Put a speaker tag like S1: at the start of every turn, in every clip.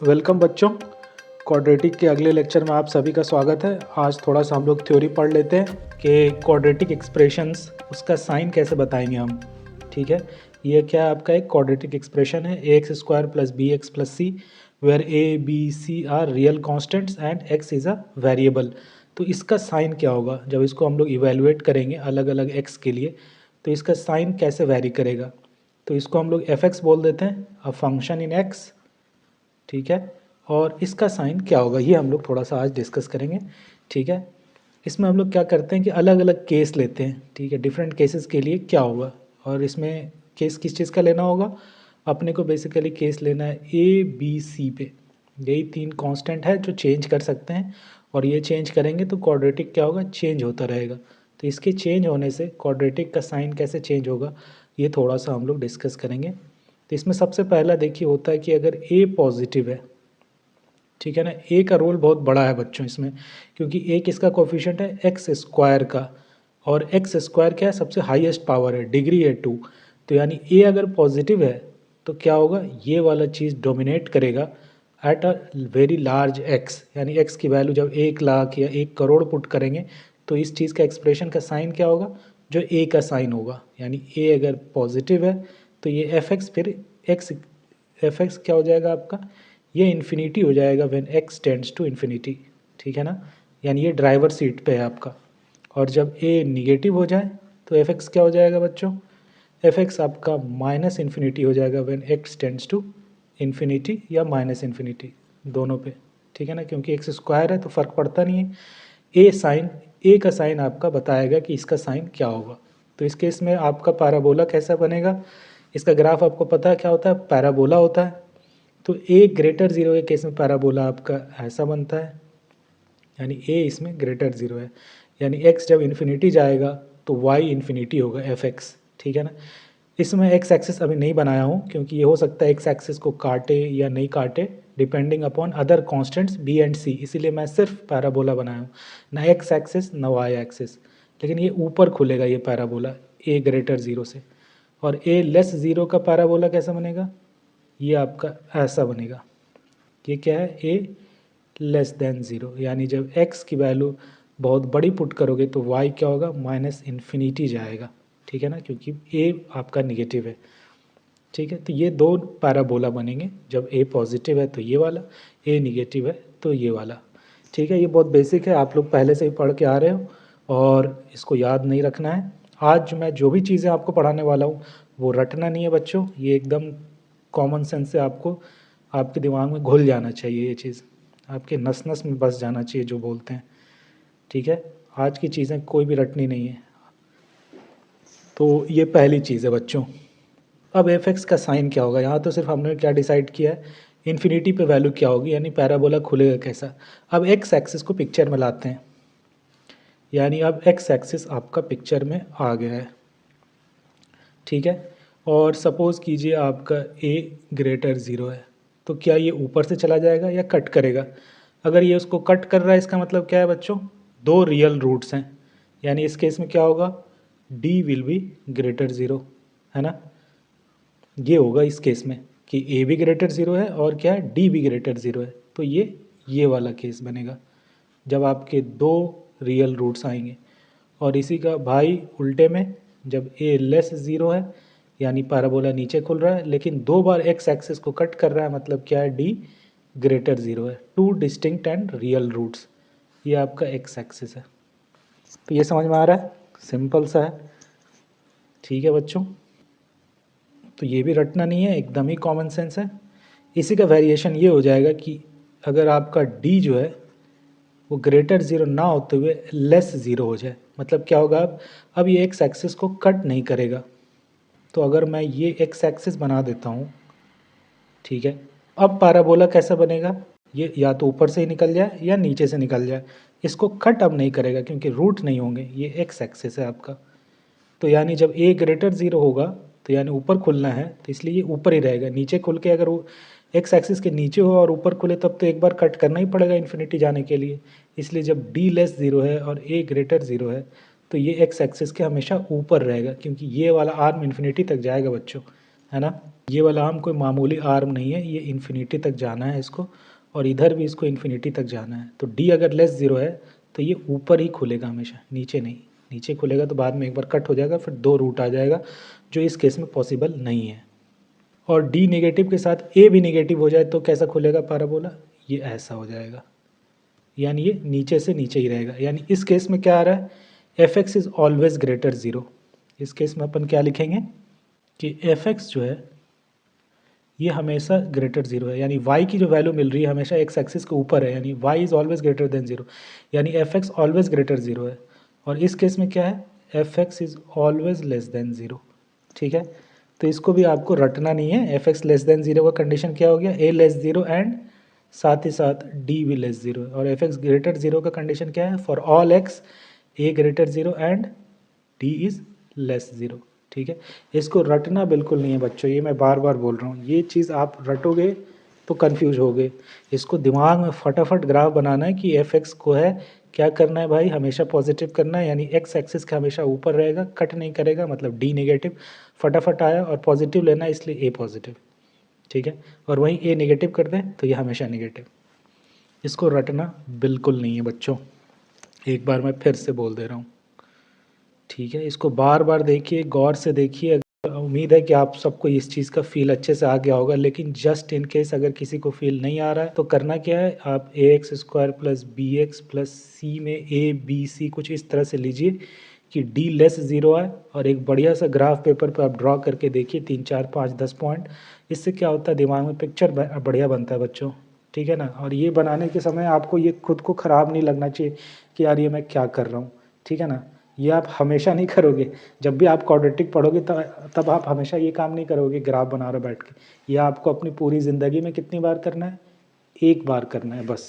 S1: Welcome बच्चों। Quadratic के अगले लेक्चर में आप सभी का स्वागत है। आज थोड़ा सा हम लोग थ्योरी पढ़ लेते हैं कि क्वाड्रेटिक एक्सप्रेशंस उसका साइन कैसे बताएंगे हम। ठीक है, ये क्या है, आपका एक क्वाड्रेटिक एक्सप्रेशन है ax² + bx + c where a b c are real constants and x is a variable. तो इसका साइन क्या होगा जब इसको हम लोग इवेलुएट करेंगे अलग अलग x के लिए, तो इसका साइन कैसे वेरी करेगा। तो इसको हम लोग f(x) बोल देते हैं, अ फंक्शन इन x। ठीक है, और इसका साइन क्या होगा ये हम लोग थोड़ा सा आज डिस्कस करेंगे। ठीक है, इसमें हम लोग क्या करते हैं कि अलग अलग केस लेते हैं। ठीक है, डिफरेंट केसेस के लिए क्या होगा, और इसमें केस किस चीज़ का लेना होगा, अपने को बेसिकली केस लेना है ए बी सी पे। यही तीन कांस्टेंट है जो चेंज कर सकते हैं, और ये चेंज करेंगे तो क्वाड्रेटिक क्या होगा, चेंज होता रहेगा। तो इसके चेंज होने से क्वाड्रेटिक का साइन कैसे चेंज होगा ये थोड़ा सा हम लोग डिस्कस करेंगे। तो इसमें सबसे पहला देखिए होता है कि अगर ए पॉजिटिव है, ठीक है ना, ए का रोल बहुत बड़ा है बच्चों इसमें, क्योंकि ए किसका कोफिशिएंट है, x² का, और x² क्या है, सबसे हाईएस्ट पावर है, डिग्री है 2। तो यानी ए अगर पॉजिटिव है तो क्या होगा, ये वाला चीज़ डोमिनेट करेगा at a very large x। यानी x की वैल्यू जब 1 लाख या 1 करोड़ पुट करेंगे तो इस चीज़ का एक्सप्रेशन का साइन क्या होगा, जो ए का साइन होगा। यानी ए अगर पॉजिटिव है तो ये एफ(x) फिर x एफ(x) क्या हो जाएगा आपका, ये इन्फिनिटी हो जाएगा when x tends to infinity. ठीक है ना, यानी ये ड्राइवर सीट पे है आपका। और जब a निगेटिव हो जाए तो एफ(x) क्या हो जाएगा बच्चों, एफ(x) आपका माइनस इन्फिनिटी हो जाएगा when x tends to infinity या माइनस इन्फिनिटी, दोनों पे। ठीक है ना, क्योंकि x² है तो फ़र्क पड़ता नहीं है। ए का साइन आपका बताएगा कि इसका साइन क्या होगा। तो इस केस में आपका पैराबोला कैसा बनेगा, इसका ग्राफ आपको पता है क्या होता है, पैराबोला होता है। तो a ग्रेटर 0 के केस में पैराबोला आपका ऐसा बनता है, यानी a इसमें ग्रेटर 0 है, यानी x जब इन्फिनिटी जाएगा तो y इन्फिनिटी होगा एफ(x). ठीक है ना, इसमें x एक्सिस अभी नहीं बनाया हूँ क्योंकि ये हो सकता है x एक्सिस को काटे या नहीं काटे depending upon other constants b and c, इसीलिए मैं सिर्फ पैराबोला बनाया हूँ, ना x एक्सिस ना y एक्सिस। लेकिन ये ऊपर खुलेगा ये पैराबोला a ग्रेटर 0 से। और a लेस 0 का पैराबोला कैसा बनेगा, ये आपका ऐसा बनेगा। ये क्या है, a लेस देन 0, यानी जब x की वैल्यू बहुत बड़ी पुट करोगे तो y क्या होगा, माइनस इन्फिनिटी जाएगा। ठीक है ना, क्योंकि a आपका निगेटिव है। ठीक है, तो ये दो पैराबोला बनेंगे, जब a पॉजिटिव है तो ये वाला, a निगेटिव है तो ये वाला। ठीक है, ये बहुत बेसिक है, आप लोग पहले से ही पढ़ के आ रहे हो और इसको याद नहीं रखना है। आज मैं जो भी चीज़ें आपको पढ़ाने वाला हूँ वो रटना नहीं है बच्चों, ये एकदम कॉमन सेंस से आपको आपके दिमाग में घुल जाना चाहिए, ये चीज़ आपके नस नस में बस जाना चाहिए जो बोलते हैं। ठीक है, आज की चीज़ें कोई भी रटनी नहीं है। तो ये पहली चीज़ है बच्चों। अब एफ(x) का साइन क्या होगा, यहाँ तो सिर्फ हमने क्या डिसाइड किया है, इन्फिनिटी पे वैल्यू क्या होगी, यानी पैराबोला खुलेगा कैसा। अब x एक्सिस को पिक्चर में लाते हैं, यानी अब x एक्सिस आपका पिक्चर में आ गया है। ठीक है, और सपोज़ कीजिए आपका a ग्रेटर 0 है, तो क्या ये ऊपर से चला जाएगा या कट करेगा। अगर ये उसको कट कर रहा है इसका मतलब क्या है बच्चों, दो रियल रूट्स हैं, यानी इस केस में क्या होगा, d विल बी ग्रेटर 0, है ना। ये होगा इस केस में कि a भी ग्रेटर 0 है और क्या है, d भी ग्रेटर 0 है, तो ये वाला केस बनेगा जब आपके दो रियल रूट्स आएंगे। और इसी का भाई उल्टे में, जब a लेस 0 है यानी पैराबोला नीचे खुल रहा है लेकिन दो बार x एक्सिस को कट कर रहा है, मतलब क्या है, d ग्रेटर 0 है। Two distinct and real roots, ये आपका x एक्सिस है। तो ये समझ में आ रहा है, सिंपल सा है। ठीक है बच्चों, तो ये भी रटना नहीं है, एकदम ही कॉमन सेंस है। इसी का वेरिएशन ये हो जाएगा कि अगर आपका d जो है वो ग्रेटर 0 ना होते हुए लेस 0 हो जाए, मतलब क्या होगा, अब ये x एक्सिस को कट नहीं करेगा। तो अगर मैं ये x एक्सिस बना देता हूँ, ठीक है, अब पैराबोला कैसा बनेगा, ये या तो ऊपर से ही निकल जाए या नीचे से निकल जाए, इसको कट अब नहीं करेगा क्योंकि रूट नहीं होंगे, ये x एक्सिस है आपका। तो यानी जब a ग्रेटर 0 होगा तो यानी ऊपर खुलना है, तो इसलिए ये ऊपर ही रहेगा। नीचे खुल के अगर वो x एक्सिस के नीचे हो और ऊपर खुले तब तो एक बार कट करना ही पड़ेगा इन्फिनिटी जाने के लिए। इसलिए जब d लेस 0 है और a ग्रेटर 0 है तो ये x एक्सिस के हमेशा ऊपर रहेगा, क्योंकि ये वाला आर्म इन्फिनिटी तक जाएगा बच्चों, है ना। ये वाला आर्म कोई मामूली आर्म नहीं है, ये इन्फिनिटी तक जाना है इसको, और इधर भी इसको इन्फिनिटी तक जाना है। तो डी अगर लेस ज़ीरो है तो ये ऊपर ही खुलेगा हमेशा, नीचे नहीं। नीचे खुलेगा तो बाद में एक बार कट हो जाएगा, फिर दो रूट आ जाएगा, जो इस केस में पॉसिबल नहीं है। और डी नेगेटिव के साथ ए भी नेगेटिव हो जाए तो कैसा खुलेगा पैराबोला, ये ऐसा हो जाएगा, यानी ये नीचे से नीचे ही रहेगा। यानी इस केस में क्या आ रहा है, f x is always greater zero. इस केस में अपन क्या लिखेंगे कि एफ एक्स जो है ये हमेशा ग्रेटर ज़ीरो है, यानी y की जो वैल्यू मिल रही है हमेशा एक्स एक्सिस के ऊपर है, यानी y is always greater than zero, यानी f x always greater zero है। और इस केस में क्या है, f x is always less than zero. ठीक है, तो इसको भी आपको रटना नहीं है। F x less than zero का कंडीशन क्या हो गया, ए लेस ज़ीरो एंड साथ ही साथ डी भी लेस ज़ीरो है। और एफ एक्स ग्रेटर ज़ीरो का कंडीशन क्या है, for all x A greater zero and D is less zero. ठीक है, इसको रटना बिल्कुल नहीं है बच्चों, ये मैं बार बार बोल रहा हूँ, ये चीज़ आप रटोगे तो कंफ्यूज होगे। इसको दिमाग में फटाफट ग्राफ बनाना है कि एफ एक्स को है क्या करना है भाई, हमेशा पॉजिटिव करना है, यानी एक्स एक्सिस का हमेशा ऊपर रहेगा, कट नहीं करेगा, मतलब डी नेगेटिव फटाफट आया, और पॉजिटिव लेना है इसलिए ए पॉजिटिव। ठीक है, और वहीं ए नेगेटिव कर दें तो ये हमेशा नेगेटिव। इसको रटना बिल्कुल नहीं है बच्चों, एक बार मैं फिर से बोल दे रहा हूँ। ठीक है, इसको बार बार देखिए, गौर से देखिए। उम्मीद है कि आप सबको इस चीज़ का फील अच्छे से आ गया होगा, लेकिन जस्ट इन केस अगर किसी को फील नहीं आ रहा है तो करना क्या है, आप a x square plus b x plus c में ए बी सी कुछ इस तरह से लीजिए कि डी लेस ज़ीरो आए, और एक बढ़िया सा ग्राफ पेपर पर आप ड्रॉ करके देखिए, 3 4 5 10 पॉइंट। इससे क्या होता है, दिमाग में पिक्चर बढ़िया बनता है बच्चों। ठीक है ना, और ये बनाने के समय आपको ये खुद को ख़राब नहीं लगना चाहिए कि यार ये मैं क्या कर रहा हूँ। ठीक है ना, ये आप हमेशा नहीं करोगे, जब भी आप क्वाड्रेटिक पढ़ोगे तब आप हमेशा ये काम नहीं करोगे ग्राफ बना रहे बैठ के। ये आपको अपनी पूरी ज़िंदगी में कितनी बार करना है, एक बार करना है बस।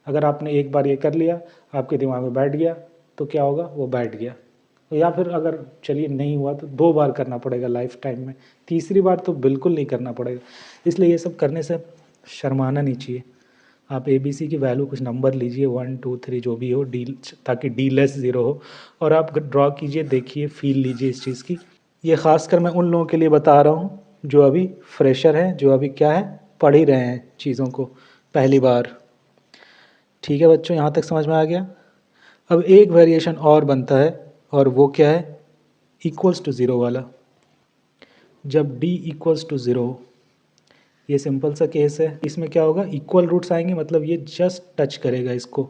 S1: अगर आपने एक बार ये कर लिया, आपके दिमाग में बैठ गया, तो क्या होगा, वो बैठ गया। या फिर अगर चलिए नहीं हुआ तो 2 बार करना पड़ेगा लाइफ टाइम में, तीसरी बार तो बिल्कुल नहीं करना पड़ेगा। इसलिए ये सब करने से शर्माना नहीं चाहिए। आप ए बी सी की वैल्यू कुछ नंबर लीजिए, 1 2 3 जो भी हो, डी, ताकि डी लेस ज़ीरो हो, और आप ड्रॉ कीजिए, देखिए, फील लीजिए इस चीज़ की। ये ख़ासकर मैं उन लोगों के लिए बता रहा हूँ जो अभी फ्रेशर हैं, जो अभी क्या है, पढ़ ही रहे हैं चीज़ों को पहली बार। ठीक है बच्चों, यहाँ तक समझ में आ गया। अब एक वेरिएशन और बनता है, और वो क्या है, इक्वल्स टू ज़ीरो वाला। जब डी इक्वल्स टू ज़ीरो, ये सिंपल सा केस है, इसमें क्या होगा, इक्वल रूट्स आएंगे, मतलब ये जस्ट टच करेगा इसको,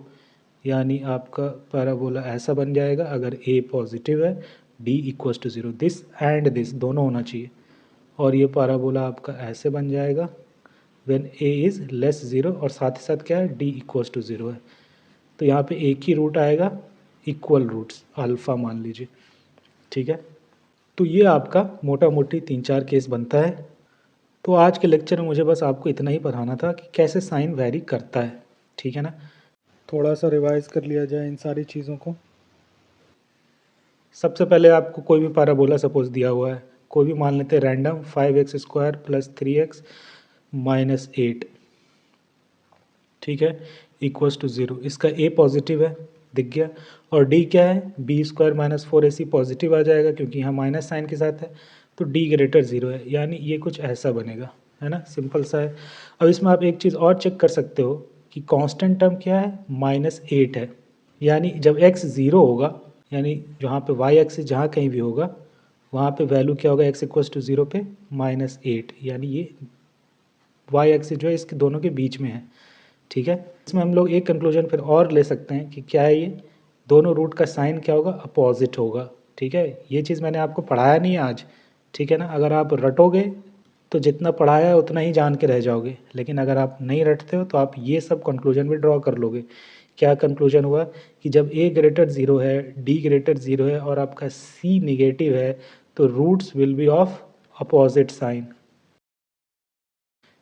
S1: यानी आपका पैराबोला ऐसा बन जाएगा। अगर ए पॉजिटिव है, d equals to zero, this and this दोनों होना चाहिए, और ये पैराबोला आपका ऐसे बन जाएगा when A is less zero, और साथ ही साथ क्या है, डी इक्वल्स टू ज़ीरो है। तो यहाँ पे एक ही रूट आएगा, इक्वल रूट्स अल्फ़ा मान लीजिए। ठीक है, तो ये आपका मोटा मोटी 3 4 केस बनता है। तो आज के लेक्चर में मुझे बस आपको इतना ही पढ़ाना था कि कैसे साइन वैरी करता है। ठीक है ना, थोड़ा सा रिवाइज कर लिया जाए इन सारी चीज़ों को। सबसे पहले आपको कोई भी पैराबोला सपोज दिया हुआ है, कोई भी मान लेते हैं random, 5x square plus 3x minus 8। ठीक है, इक्वल्स टू ज़ीरो। इसका ए पॉजिटिव है, दिख गया, और डी क्या है, b square minus 4ac positive आ जाएगा क्योंकि यहाँ माइनस साइन के साथ है, तो डी ग्रेटर ज़ीरो है, यानी ये कुछ ऐसा बनेगा, है ना, सिंपल सा है। अब इसमें आप एक चीज़ और चेक कर सकते हो कि कांस्टेंट टर्म क्या है, -8 है, यानी जब x ज़ीरो होगा, यानी जहाँ पे y एक्सिस जहाँ कहीं भी होगा वहाँ पे वैल्यू क्या होगा, x इक्वल्स टू ज़ीरो पे -8, यानी ये y एक्सिस जो है इसके दोनों के बीच में है। ठीक है, इसमें हम लोग एक कंक्लूजन फिर और ले सकते हैं कि क्या है, ये दोनों रूट का साइन क्या होगा, अपोजिट होगा। ठीक है, ये चीज़ मैंने आपको पढ़ाया नहीं है आज। ठीक है ना, अगर आप रटोगे तो जितना पढ़ाया है उतना ही जान के रह जाओगे, लेकिन अगर आप नहीं रटते हो तो आप ये सब कंक्लूजन भी ड्रॉ कर लोगे। क्या कंक्लूजन हुआ कि जब ए ग्रेटर ज़ीरो है, डी ग्रेटर ज़ीरो है, और आपका सी निगेटिव है, तो roots will be of opposite sign.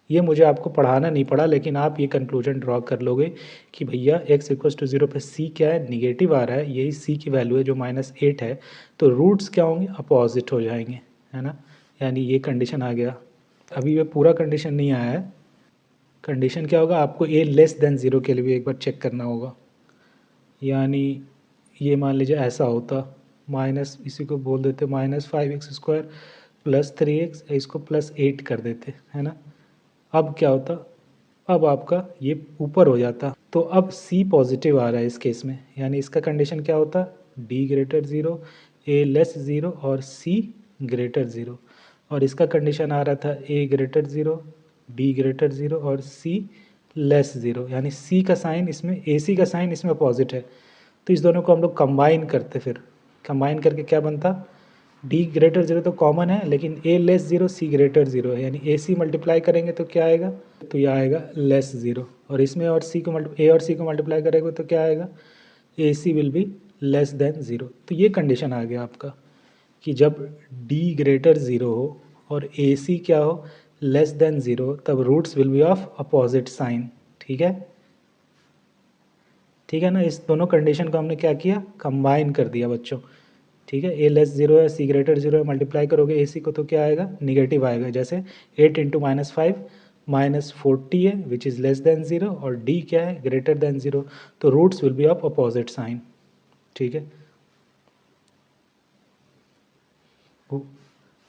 S1: ये मुझे आपको पढ़ाना नहीं पड़ा, लेकिन आप ये कंक्लूजन ड्रॉ कर लोगे कि भैया x इक्वल्स टू ज़ीरो पे c क्या है, निगेटिव आ रहा है, यही c की वैल्यू है जो -8 है, तो रूट्स क्या होंगे, अपोजिट हो जाएंगे, है ना, यानी ये कंडीशन आ गया। अभी ये पूरा कंडीशन नहीं आया है, कंडीशन क्या होगा, आपको a लेस देन ज़ीरो के लिए भी एक बार चेक करना होगा। यानी ये मान लीजिए ऐसा होता, माइनस, इसी को बोल देते -5x स्क्वायर +3x, इसको +8 कर देते, है ना। अब क्या होता, अब आपका ये ऊपर हो जाता, तो अब C पॉजिटिव आ रहा है इस केस में, यानी इसका कंडीशन क्या होता, D ग्रेटर 0, A लेस 0 और C ग्रेटर 0। और इसका कंडीशन आ रहा था A ग्रेटर 0, D ग्रेटर 0 और C लेस 0, यानी C का साइन इसमें, AC का साइन इसमें अपोजिट है। तो इस दोनों को हम लोग कंबाइन करते, फिर कंबाइन करके क्या बनता, D ग्रेटर 0 तो कॉमन है, लेकिन A लेस 0 C ग्रेटर 0 है, यानी AC मल्टीप्लाई करेंगे तो क्या आएगा, तो यह आएगा लेस 0। और इसमें और C को A और C को मल्टीप्लाई करेंगे तो क्या आएगा, AC will be less than 0। तो ये कंडीशन आ गया आपका कि जब D ग्रेटर 0 हो और AC क्या हो, लेस देन 0, तब roots will be of opposite sign. ठीक है, ठीक है ना। इस दोनों कंडीशन को हमने क्या किया, कंबाइन कर दिया बच्चों। ठीक है, A लेस 0 है, C ग्रेटर 0 है, मल्टीप्लाई करोगे AC को तो क्या आएगा, निगेटिव आएगा। जैसे 8 इंटू -5 -40 है विच इज़ लेस देन 0, और D क्या है, ग्रेटर देन 0, तो roots will be of opposite sign. ठीक है,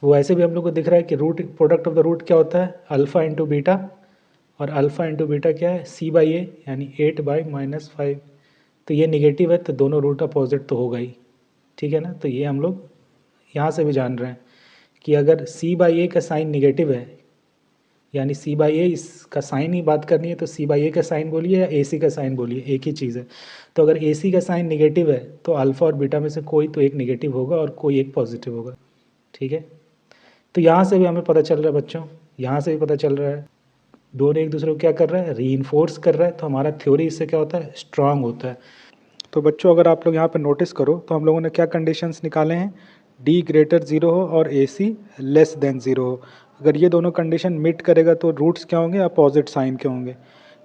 S1: वो ऐसे भी हम लोग को दिख रहा है कि root, product of the root क्या होता है, अल्फ़ा इंटू बीटा, और अल्फ़ा इंटू बीटा क्या है, C/A, यानी 8/-5। तो ये निगेटिव है, तो दोनों रूट अपोजिट तो होगा ही। ठीक है ना, तो ये हम लोग यहाँ से भी जान रहे हैं कि अगर C/A का साइन निगेटिव है, यानी C/A इसका साइन ही बात करनी है, तो C/A का साइन बोलिए या AC का साइन बोलिए, एक ही चीज़ है। तो अगर AC का साइन निगेटिव है तो अल्फ़ा और बीटा में से कोई तो एक निगेटिव होगा और कोई एक पॉजिटिव होगा। ठीक है, तो यहाँ से भी हमें पता चल रहा है बच्चों, यहाँ से भी पता चल रहा है, दोनों एक दूसरे को क्या कर रहा है, रीइंफोर्स कर रहा है, तो हमारा थ्योरी इससे क्या होता है, स्ट्रांग होता है। तो बच्चों अगर आप लोग यहाँ पर नोटिस करो तो हम लोगों ने क्या कंडीशंस निकाले हैं, D ग्रेटर 0 हो और AC लेस देन 0 हो। अगर ये दोनों कंडीशन मीट करेगा तो रूट्स क्या होंगे, अपोजिट साइन के होंगे।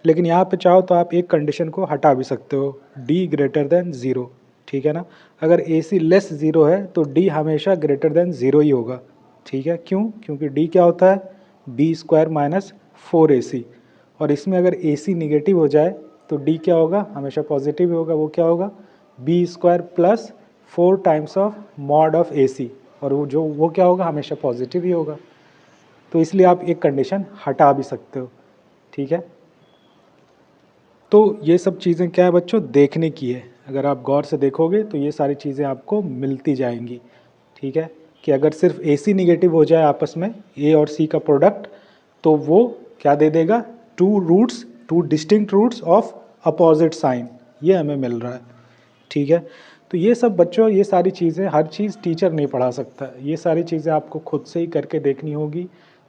S1: लेकिन यहाँ पे चाहो तो आप एक कंडीशन को हटा भी सकते हो, D ग्रेटर देन 0। ठीक है ना, अगर AC लेस 0 है तो D हमेशा ग्रेटर देन 0 ही होगा। ठीक है, क्यों, क्योंकि D क्या होता है, B² - 4AC, और इसमें अगर AC निगेटिव हो जाए तो D क्या होगा, हमेशा पॉजिटिव ही होगा। वो क्या होगा, B² + 4 times of mod of AC, और वो क्या होगा, हमेशा पॉजिटिव ही होगा। तो इसलिए आप एक कंडीशन हटा भी सकते हो। ठीक है, तो ये सब चीज़ें क्या है बच्चों, देखने की है। अगर आप गौर से देखोगे तो ये सारी चीज़ें आपको मिलती जाएंगी। ठीक है, कि अगर सिर्फ AC निगेटिव हो जाए आपस में, A और C का प्रोडक्ट, तो वो क्या दे देगा, 2 distinct roots of opposite sign, ये हमें मिल रहा है। ठीक है, तो ये सब बच्चों, ये सारी चीज़ें, हर चीज़ टीचर नहीं पढ़ा सकता, ये सारी चीज़ें आपको खुद से ही करके देखनी होगी।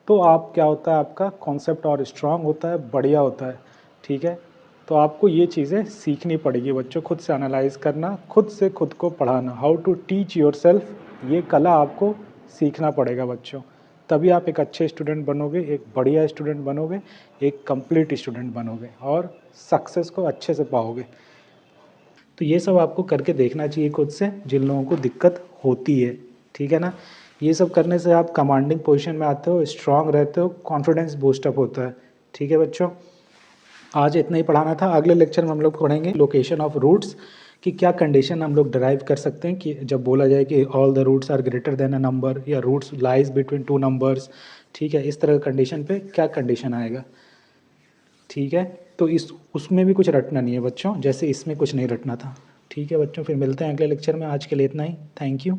S1: तो आप क्या होता है, आपका कॉन्सेप्ट और स्ट्रांग होता है, बढ़िया होता है। ठीक है, तो आपको ये चीज़ें सीखनी पड़ेगी बच्चों, खुद से एनालाइज करना, खुद से खुद को पढ़ाना, हाउ टू टीच योरसेल्फ, ये कला आपको सीखना पड़ेगा बच्चों। तभी आप एक अच्छे स्टूडेंट बनोगे, एक बढ़िया स्टूडेंट बनोगे, एक कंप्लीट स्टूडेंट बनोगे और सक्सेस को अच्छे से पाओगे। तो ये सब आपको करके देखना चाहिए खुद से, जिन लोगों को दिक्कत होती है। ठीक है ना, ये सब करने से आप कमांडिंग पोजीशन में आते हो, स्ट्रांग रहते हो, कॉन्फिडेंस बूस्टअप होता है। ठीक है बच्चों, आज इतना ही पढ़ाना था। अगले लेक्चर में हम लोग पढ़ेंगे लोकेशन ऑफ रूट्स, कि क्या कंडीशन हम लोग डराइव कर सकते हैं कि जब बोला जाए कि all the roots are greater than a number, या रूट्स लाइज बिटवीन 2 नंबर्स। ठीक है, इस तरह कंडीशन पे क्या कंडीशन आएगा। ठीक है, तो उसमें भी कुछ रटना नहीं है बच्चों, जैसे इसमें कुछ नहीं रटना था। ठीक है बच्चों, फिर मिलते हैं अगले लेक्चर में। आज के लिए इतना ही, थैंक यू।